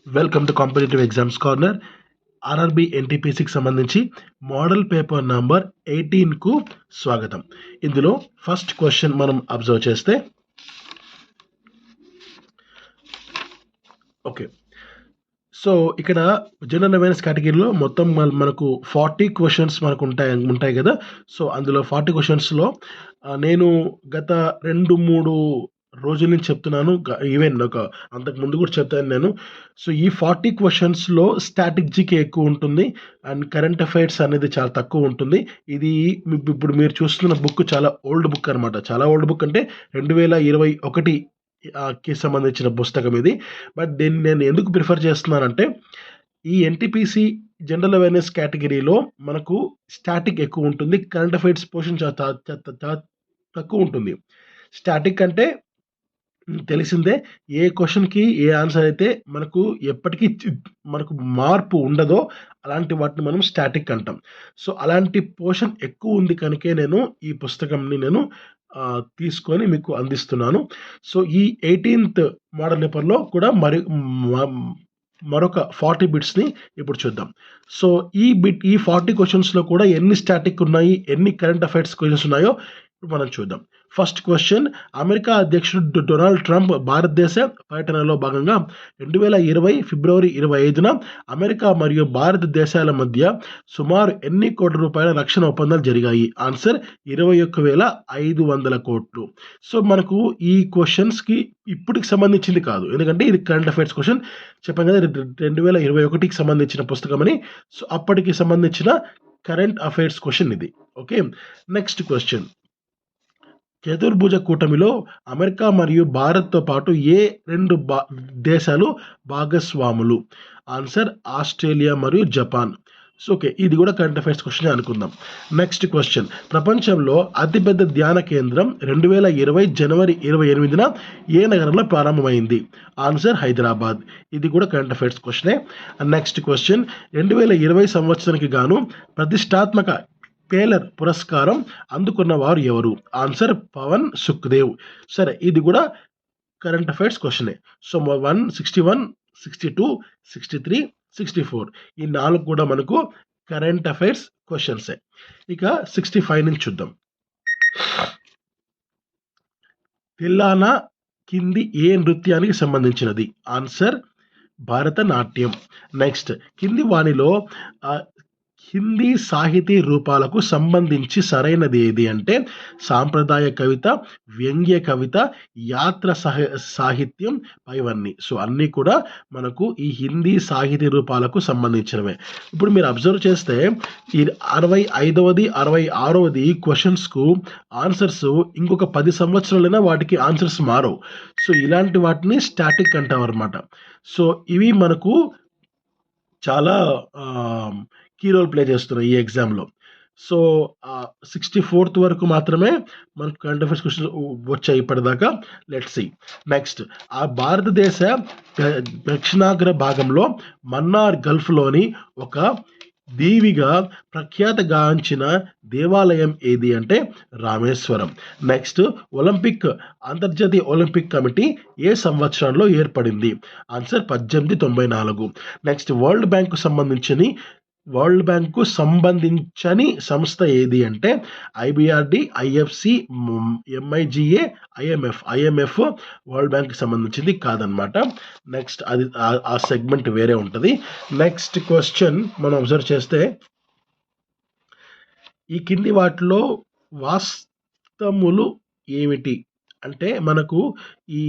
Welcome to competitive exams corner. RRB ఎన్టీపీసీకి సంబంధించి model paper number 18కు స్వాగతం. ఇందులో ఫస్ట్ క్వశ్చన్ మనం అబ్జర్వ్ చేస్తే, ఓకే, సో ఇక్కడ జనరల్ అవేర్నెస్ కేటగిరీలో మొత్తం మనకు 40 క్వశ్చన్స్ మనకు ఉంటాయి కదా. సో అందులో 40 క్వశ్చన్స్లో నేను గత 2-3 రోజుల నుంచి చెప్తున్నాను, ఈవెన్ అంతకు ముందు కూడా చెప్తాను నేను. సో ఈ 40 క్వశ్చన్స్లో స్టాటిక్ జీకే ఎక్కువ ఉంటుంది అండ్ కరెంట్ అఫైర్స్ అనేది చాలా తక్కువ ఉంటుంది. ఇది ఇప్పుడు మీరు చూస్తున్న బుక్ చాలా ఓల్డ్ బుక్ అనమాట. చాలా ఓల్డ్ బుక్ అంటే 2021 కి సంబంధించిన పుస్తకం ఇది. బట్ దీన్ని నేను ఎందుకు ప్రిఫర్ చేస్తున్నానంటే, ఈ ఎన్టీపీసీ జనరల్ అవేర్నెస్ కేటగిరీలో మనకు స్టాటిక్ ఎక్కువ ఉంటుంది, కరెంట్ అఫైర్స్ పోర్షన్ చాలా తక్కువ ఉంటుంది. స్టాటిక్ అంటే తెలిసిందే, ఏ క్వశ్చన్కి ఏ ఆన్సర్ అయితే మనకు ఎప్పటికీ మనకు మార్పు ఉండదో అలాంటి వాటిని మనం స్టాటిక్ అంటాం. సో అలాంటి పోర్షన్ ఎక్కువ ఉంది కనుకే నేను ఈ పుస్తకంని తీసుకొని మీకు అందిస్తున్నాను. సో ఈ 18th మోడల్ పేపర్లో కూడా మరొక 40 బిట్స్ని ఇప్పుడు చూద్దాం. సో ఈ 40 క్వశ్చన్స్లో కూడా ఎన్ని స్టాటిక్ ఉన్నాయి, ఎన్ని కరెంట్ అఫైర్స్ క్వశ్చన్స్ ఉన్నాయో ఇప్పుడు మనం చూద్దాం. ఫస్ట్ క్వశ్చన్, అమెరికా అధ్యక్షుడు డొనాల్డ్ ట్రంప్ భారతదేశ పర్యటనలో భాగంగా 2020 ఫిబ్రవరి 25న అమెరికా మరియు భారతదేశాల మధ్య సుమారు ఎన్ని కోట్ల రూపాయల రక్షణ ఒప్పందాలు జరిగాయి? ఆన్సర్ 21,500 కోట్లు. సో మనకు ఈ క్వశ్చన్స్కి ఇప్పటికి సంబంధించింది కాదు, ఎందుకంటే ఇది కరెంట్ అఫైర్స్ క్వశ్చన్. చెప్పాను కదా, 2021కి సంబంధించిన పుస్తకం అని. సో అప్పటికి సంబంధించిన కరెంట్ అఫైర్స్ క్వశ్చన్ ఇది. ఓకే, నెక్స్ట్ క్వశ్చన్, చతుర్భుజ కూటమిలో అమెరికా మరియు భారత్తో పాటు ఏ 2 దేశాలు భాగస్వాములు? ఆన్సర్ ఆస్ట్రేలియా మరియు జపాన్. సో ఓకే, ఇది కూడా కరెంట్ అఫైర్స్ క్వశ్చన్ అనుకుందాం. నెక్స్ట్ క్వశ్చన్, ప్రపంచంలో అతిపెద్ద ధ్యాన కేంద్రం 2020 జనవరి 28న ఏ నగరంలో ప్రారంభమైంది? ఆన్సర్ హైదరాబాద్. ఇది కూడా కరెంట్ అఫైర్స్ క్వశ్చనే. నెక్స్ట్ క్వశ్చన్, 2020 సంవత్సరానికి గాను ప్రతిష్టాత్మక పేలర్ పురస్కారం అందుకున్న వారు ఎవరు? ఆన్సర్ పవన్ సుఖ్దేవ్. సరే, ఇది కూడా కరెంట్ అఫైర్స్ క్వశ్చనే. సో 161, 62, 63, 64 ఈ 4 కూడా మనకు కరెంట్ అఫైర్స్ క్వశ్చన్సే. ఇక 65 నుంచి చూద్దాం. తిల్లానా కింది ఏ నృత్యానికి సంబంధించినది? ఆన్సర్ భరతనాట్యం. నెక్స్ట్, కింది వానిలో హిందీ సాహితీ రూపాలకు సంబంధించి సరైనది ఏది అంటే, సాంప్రదాయ కవిత, వ్యంగ్య కవిత, యాత్ర సాహిత్యం, పైవన్నీ. సో అన్నీ కూడా మనకు ఈ హిందీ సాహితీ రూపాలకు సంబంధించినవే. ఇప్పుడు మీరు అబ్జర్వ్ చేస్తే ఈ 65వ 66వ క్వశ్చన్స్కు ఆన్సర్స్ ఇంకొక 10 సంవత్సరాలైనా వాటికి ఆన్సర్స్ మారవు. సో ఇలాంటి వాటిని స్టాటిక్ అంటాం అన్నమాట. సో ఇవి మనకు చాలా కీ రోల్ ప్లే చేస్తున్నాయి ఈ ఎగ్జామ్లో. సో 64th వరకు మాత్రమే మనకు కరెంట్ అఫైర్స్ క్వశ్చన్ వచ్చాయి ఇప్పటిదాకా. Let's see next. ఆ భారతదేశ దక్షిణాగ్ర భాగంలో మన్నార్ గల్ఫ్లోని ఒక దీవిగా ప్రఖ్యాతగాంచిన దేవాలయం ఏది అంటే రామేశ్వరం. నెక్స్ట్, అంతర్జాతీయ ఒలింపిక్ కమిటీ ఏ సంవత్సరంలో ఏర్పడింది? ఆన్సర్ 1894. నెక్స్ట్, వరల్డ్ బ్యాంకు సంబంధించని సంస్థ ఏది అంటే ఐబిఆర్డి, ఐఎఫ్సి, ఎంఐజిఏ, ఐఎంఎఫ్ వరల్డ్ బ్యాంక్కి సంబంధించింది కాదనమాట. నెక్స్ట్, అది ఆ సెగ్మెంట్ వేరే ఉంటుంది. నెక్స్ట్ క్వశ్చన్ మనం అబ్జర్వ్ చేస్తే, ఈ కింది వాటిలో వాస్తవములు ఏమిటి అంటే, మనకు ఈ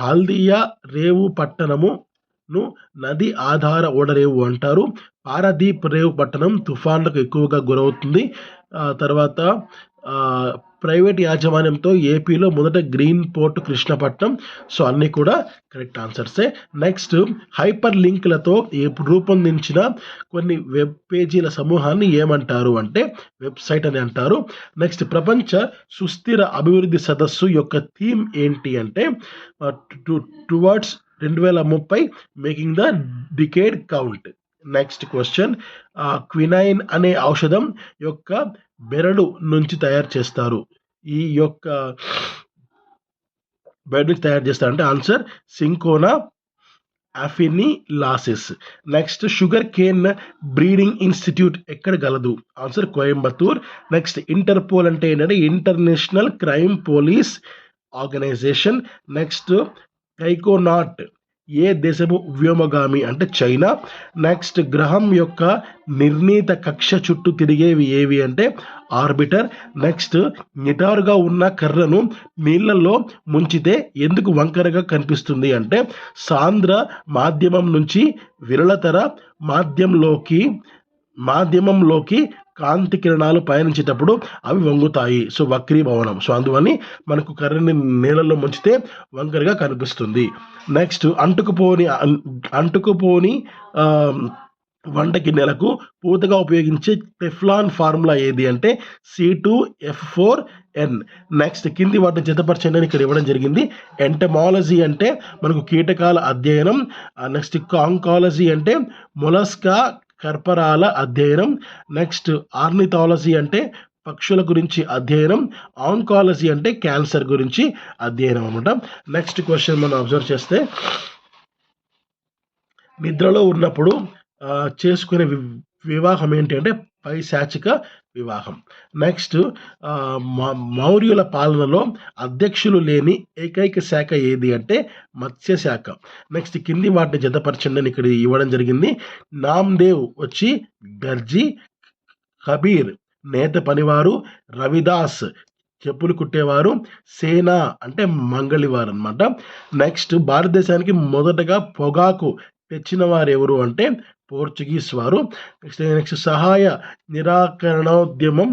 హల్దియా రేవు పట్టణమును నది ఆధార ఓడరేవు అంటారు. పారాదీప్ రేవు పట్టణం తుఫాన్లకు ఎక్కువగా గురవుతుంది. తర్వాత ప్రైవేట్ యాజమాన్యంతో ఏపీలో మొదట గ్రీన్ పోర్ట్ కృష్ణపట్నం. సో అన్నీ కూడా కరెక్ట్ ఆన్సర్సే. నెక్స్ట్, హైపర్ లింక్లతో రూపొందించిన కొన్ని వెబ్ పేజీల సమూహాన్ని ఏమంటారు అంటే వెబ్సైట్ అని అంటారు. నెక్స్ట్, ప్రపంచ సుస్థిర అభివృద్ధి సదస్సు యొక్క థీమ్ ఏంటి అంటే towards 2030 making the decade count. Next question, quinine అనే ఔషధం యొక్క బెరడు నుంచి తయారు చేస్తారు. ఈ యొక్క బెరడు నుంచి తయారు చేస్తారంటే ఆన్సర్ సింకోనా అఫినిలాసిస్. Next sugar cane breeding institute ఎక్కడ గలదు? ఆన్సర్ కోయంబత్తూర్. నెక్స్ట్ ఇంటర్పోల్ అంటే ఏంటంటే international crime police organisation. Next taikonaut ఏ దేశపు వ్యోమగామి అంటే చైనా. నెక్స్ట్ గ్రహం యొక్క నిర్ణీత కక్ష చుట్టూ తిరిగేవి ఏవి అంటే ఆర్బిటర్. నెక్స్ట్ నిటారుగా ఉన్న కర్రను నీళ్ళల్లో ముంచితే ఎందుకు వంకరగా కనిపిస్తుంది అంటే సాంద్ర మాధ్యమం నుంచి విరళతర మాధ్యమంలోకి కాంతి కిరణాలు పయనించేటప్పుడు అవి వంగుతాయి. సో వక్రీభవనం. సో అందువల్ల మనకు కర్రని నీళ్ళలో ముంచితే వంకరగా కనిపిస్తుంది. నెక్స్ట్ అంటుకుపోని వంట గిన్నెలకు పూతగా ఉపయోగించే టెఫ్లాన్ ఫార్ములా ఏది అంటే C2F4N. నెక్స్ట్ కింది వాటిని జతపరచండి అని ఇక్కడ ఇవ్వడం జరిగింది. ఎంటమాలజీ అంటే మనకు కీటకాల అధ్యయనం. నెక్స్ట్ కాంకాలజీ అంటే మొలస్కా కర్పరాల అధ్యయనం. నెక్స్ట్ ఆర్నిథాలజీ అంటే పక్షుల గురించి అధ్యయనం. ఆంకాలజీ అంటే క్యాన్సర్ గురించి అధ్యయనం అనమాట. నెక్స్ట్ క్వశ్చన్ మనం అబ్జర్వ్ చేస్తే నిద్రలో ఉన్నప్పుడు చేసుకునే వివాహం ఏంటి అంటే పైశాచిక వివాహం. నెక్స్ట్ మౌర్యుల పాలనలో అధ్యక్షులు లేని ఏకైక శాఖ ఏది అంటే మత్స్య శాఖ. నెక్స్ట్ కింది వాటిని జతపరచండి అని ఇక్కడ ఇవ్వడం జరిగింది. నామ్దేవ్ వచ్చి దర్జీ, కబీర్ నేత పనివారు, రవిదాస్ చెప్పులు కుట్టేవారు, సేనా అంటే మంగళివారు అనమాట. నెక్స్ట్ భారతదేశానికి మొదటగా పొగాకు తెచ్చిన వారు ఎవరు అంటే పోర్చుగీస్ వారు. నెక్స్ట్ సహాయ నిరాకరణోద్యమం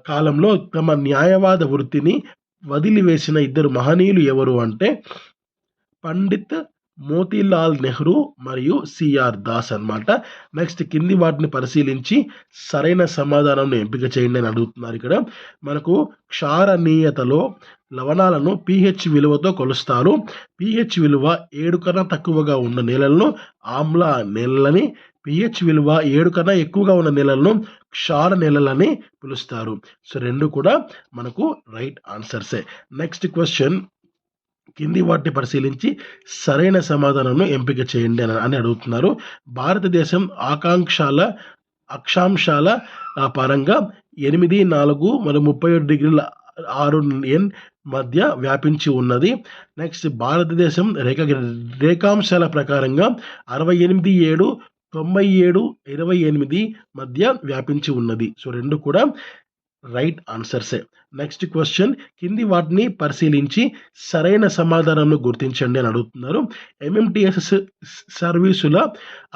కాలంలో తమ న్యాయవాద వృత్తిని వదిలివేసిన ఇద్దరు మహనీయులు ఎవరు అంటే పండిత్ మోతీలాల్ నెహ్రూ మరియు సిఆర్ దాస్ అన్నమాట. నెక్స్ట్ కింది వాటిని పరిశీలించి సరైన సమాధానం ఎంపిక చేయండి అని అడుగుతున్నారు. ఇక్కడ మనకు క్షారనీయతలో లవణాలను pH విలువతో కొలుస్తారు. pH విలువ 7 కన్నా తక్కువగా ఉన్న నేలలను ఆమ్ల నేలలని, pH విలువ 7 కన్నా ఎక్కువగా ఉన్న నేలలను క్షార నేలలని పిలుస్తారు. సో రెండు కూడా మనకు రైట్ ఆన్సర్సే. నెక్స్ట్ క్వశ్చన్ కింది వాటిని పరిశీలించి సరైన సమాధానంను ఎంపిక చేయండి అని అడుగుతున్నారు. భారతదేశం అక్షాంశాల పరంగా 8, 4 మరియు 37 డిగ్రీల 6 N మధ్య వ్యాపించి ఉన్నది. నెక్స్ట్ భారతదేశం రేఖాంశాల ప్రకారంగా 68, 7, 97, 28 మధ్య వ్యాపించి ఉన్నది. సో రెండు కూడా రైట్ ఆన్సర్సే. నెక్స్ట్ క్వశ్చన్ కింది వాటిని పరిశీలించి సరైన సమాధానంను గుర్తించండి అని అడుగుతున్నారు. MMTS సర్వీసుల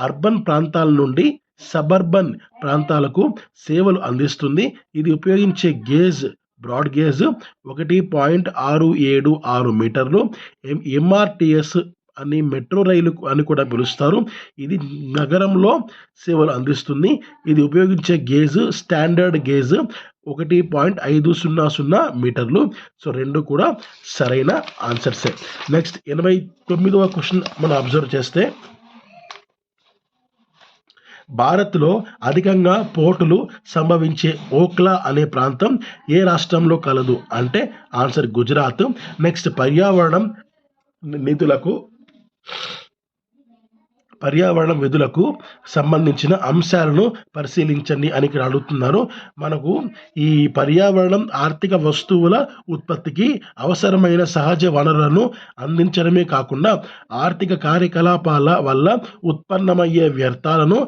అర్బన్ ప్రాంతాల నుండి సబర్బన్ ప్రాంతాలకు సేవలు అందిస్తుంది. ఇది ఉపయోగించే గేజ్ బ్రాడ్ గేజ్ 1.676 మీటర్లు. MRTS అని మెట్రో రైలు అని కూడా పిలుస్తారు. ఇది నగరంలో సేవలు అందిస్తుంది. ఇది ఉపయోగించే గేజ్ స్టాండర్డ్ గేజ్ 1.500 మీటర్లు. సో రెండు కూడా సరైన ఆన్సర్సే. నెక్స్ట్ 89వ క్వశ్చన్ మనం అబ్జర్వ్ చేస్తే భారత్లో అధికంగా పోర్టులు సంభవించే ఓఖ్లా అనే ప్రాంతం ఏ రాష్ట్రంలో కలదు అంటే ఆన్సర్ గుజరాత్. నెక్స్ట్ పర్యావరణ విధులకు సంబంధించిన అంశాలను పరిశీలించండి అని ఇక్కడ అడుగుతున్నారు. మనకు ఈ పర్యావరణం ఆర్థిక వస్తువుల ఉత్పత్తికి అవసరమైన సహజ వనరులను అందించడమే కాకుండా ఆర్థిక కార్యకలాపాల వల్ల ఉత్పన్నమయ్యే వ్యర్థాలను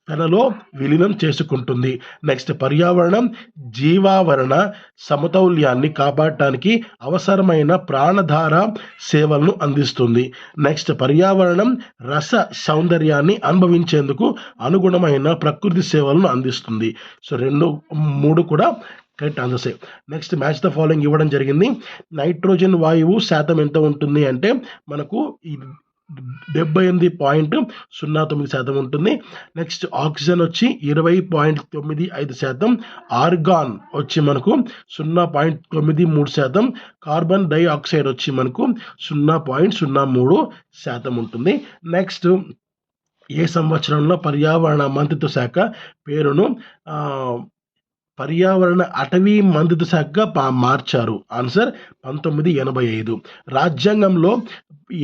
తనలో విలీనం చేసుకుంటుంది. నెక్స్ట్ పర్యావరణం జీవావరణ సమతౌల్యాన్ని కాపాడటానికి అవసరమైన ప్రాణధార సేవలను అందిస్తుంది. నెక్స్ట్ పర్యావరణం రస సౌందర్యాన్ని అనుభవించేందుకు అనుగుణమైన ప్రకృతి సేవలను అందిస్తుంది. సో 2, 3 కూడా కరెక్ట్ ఆన్సర్సే. నెక్స్ట్ మ్యాచ్ ద ఫాలోయింగ్ ఇవ్వడం జరిగింది. నైట్రోజన్ వాయువు శాతం ఎంత ఉంటుంది అంటే మనకు 78.09% ఉంటుంది. నెక్స్ట్ ఆక్సిజన్ వచ్చి 20.95%, ఆర్గాన్ వచ్చి మనకు 0.93%, కార్బన్ డైఆక్సైడ్ వచ్చి మనకు 0.03% ఉంటుంది. నెక్స్ట్ ఏ సంవత్సరంలో పర్యావరణ మంత్రిత్వ శాఖ పేరును పర్యావరణ అటవీ మంత్రిత్వ శాఖగా మార్చారు? ఆన్సర్ 1985. రాజ్యాంగంలో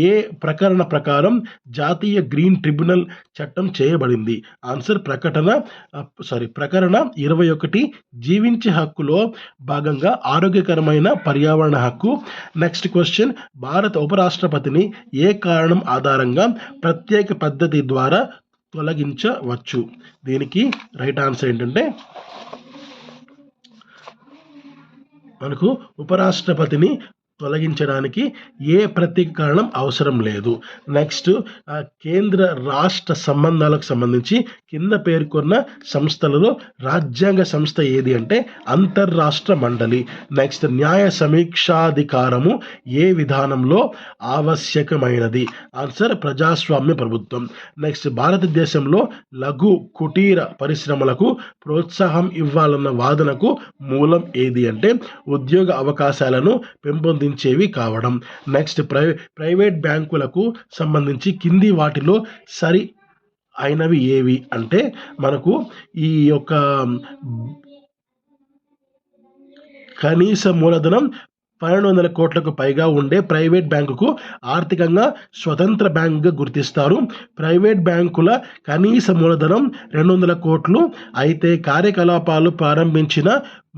ఏ ప్రకరణ ప్రకారం జాతీయ గ్రీన్ ట్రిబ్యునల్ చట్టం చేయబడింది? ఆన్సర్ ప్రకరణ 21. జీవించే హక్కులో భాగంగా ఆరోగ్యకరమైన పర్యావరణ హక్కు. నెక్స్ట్ క్వశ్చన్, భారత ఉపరాష్ట్రపతిని ఏ కారణం ఆధారంగా ప్రత్యేక పద్ధతి ద్వారా తొలగించవచ్చు? దీనికి రైట్ ఆన్సర్ ఏంటంటే మనకు ఉపరాష్ట్రపతిని తొలగించడానికి ఏ ప్రత్యేక కారణం అవసరం లేదు. నెక్స్ట్, కేంద్ర రాష్ట్ర సంబంధాలకు సంబంధించి కింద పేర్కొన్న సంస్థలలో రాజ్యాంగ సంస్థ ఏది అంటే అంతర్రాష్ట్ర మండలి. నెక్స్ట్, న్యాయ సమీక్షాధికారము ఏ విధానంలో ఆవశ్యకమైనది? ఆన్సర్ ప్రజాస్వామ్య ప్రభుత్వం. నెక్స్ట్, భారతదేశంలో లఘు కుటీర పరిశ్రమలకు ప్రోత్సాహం ఇవ్వాలన్న వాదనకు మూలం ఏది అంటే ఉద్యోగ అవకాశాలను పెంపొందించేవి కావడం. నెక్స్ట్, ప్రైవేట్ బ్యాంకులకు సంబంధించి కింది వాటిలో సరి అయినవి ఏవి అంటే మనకు ఈ యొక్క కనీస మూలధనం 1200 కోట్లకు పైగా ఉండే ప్రైవేట్ బ్యాంకుకు ఆర్థికంగా స్వతంత్ర బ్యాంకుగా గుర్తిస్తారు. ప్రైవేట్ బ్యాంకుల కనీస మూలధనం 200 కోట్లు అయితే కార్యకలాపాలు ప్రారంభించిన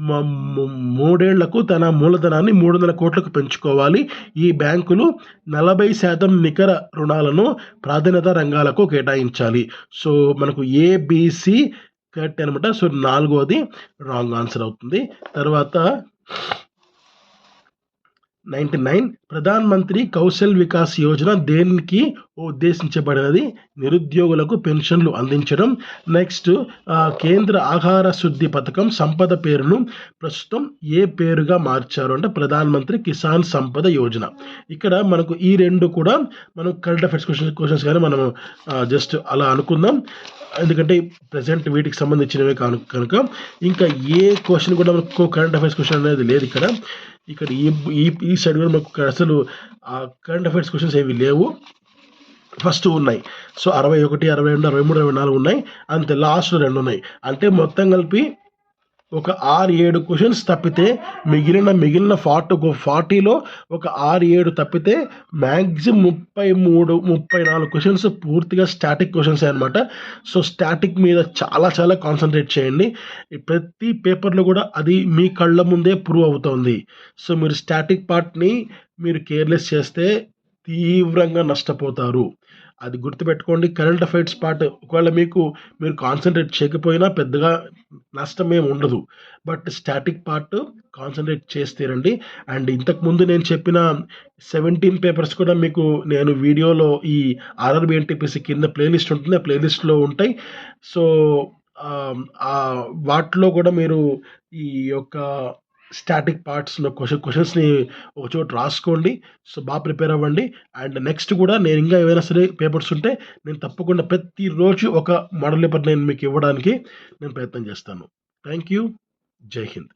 3 ఏళ్లకు తన మూలధనాన్ని 300 కోట్లకు పెంచుకోవాలి. ఈ బ్యాంకులు 40% నికర రుణాలను ప్రాధాన్యత రంగాలకు కేటాయించాలి. సో మనకు ఏబిసి కరెక్ట్ అనమాట. సో 4వది రాంగ్ ఆన్సర్ అవుతుంది. తర్వాత 99, ప్రధాన్ మంత్రి కౌశల్ వికాస్ యోజన దేనికి ఉద్దేశించబడినది? నిరుద్యోగులకు పెన్షన్లు అందించడం. నెక్స్ట్, కేంద్ర ఆహార శుద్ధి పథకం సంపద పేరును ప్రస్తుతం ఏ పేరుగా మార్చారు అంటే ప్రధాన్ మంత్రి కిసాన్ సంపద యోజన. ఇక్కడ మనకు ఈ రెండు కూడా మనం కరెంట్ అఫైర్స్ క్వశ్చన్స్ కానీ మనం జస్ట్ అలా అనుకుందాం, ఎందుకంటే ప్రజెంట్ వీటికి సంబంధించినవే కనుక ఇంకా ఏ క్వశ్చన్ కూడా మనకు కరెంట్ అఫైర్స్ క్వశ్చన్ అనేది లేదు. ఇక్కడ ఈ సైడ్ కూడా మనకు అసలు కరెంట్ అఫైర్స్ క్వశ్చన్స్ ఏవి లేవు. ఫస్ట్ ఉన్నాయి. సో 61, 62, 63, 64 ఉన్నాయి. అంతే, లాస్ట్ 2 ఉన్నాయి. అంటే మొత్తం కలిపి ఒక 6-7 క్వశ్చన్స్ తప్పితే మిగిలిన 40లో ఒక 6-7 తప్పితే మ్యాక్సిమం 33-34 క్వశ్చన్స్ పూర్తిగా స్టాటిక్ క్వశ్చన్స్ అనమాట. సో స్టాటిక్ మీద చాలా కాన్సన్ట్రేట్ చేయండి. ప్రతి పేపర్లో కూడా అది మీ కళ్ళ ముందే ప్రూవ్ అవుతుంది. సో మీరు స్టాటిక్ పార్ట్ని మీరు కేర్లెస్ చేస్తే తీవ్రంగా నష్టపోతారు. అది గుర్తుపెట్టుకోండి. కరెంట్ అఫైర్స్ పార్ట్ ఒకవేళ మీరు కాన్సన్ట్రేట్ చేయకపోయినా పెద్దగా నష్టం ఏమి ఉండదు. బట్ స్టాటిక్ పార్ట్ కాన్సన్ట్రేట్ చేస్తేరండి. అండ్ ఇంతకుముందు నేను చెప్పిన 17 పేపర్స్ కూడా మీకు నేను వీడియోలో ఈ ఆర్ఆర్బీ ఎన్టీపీసీ కింద ప్లేలిస్ట్ ఉంటుంది, ఆ ప్లేలిస్ట్లో ఉంటాయి. సో వాటిలో కూడా మీరు ఈ యొక్క స్టాటిక్ పార్ట్స్లో క్వశ్చన్స్ని ఒక చోట రాసుకోండి. సో బాగా ప్రిపేర్ అవ్వండి. అండ్ నెక్స్ట్ కూడా నేను ఇంకా ఏమైనా సరే పేపర్స్ ఉంటే నేను తప్పకుండా ప్రతిరోజు ఒక మోడల్ పేపర్ నేను మీకు ఇవ్వడానికి నేను ప్రయత్నం చేస్తాను. Thank you. జై హింద్.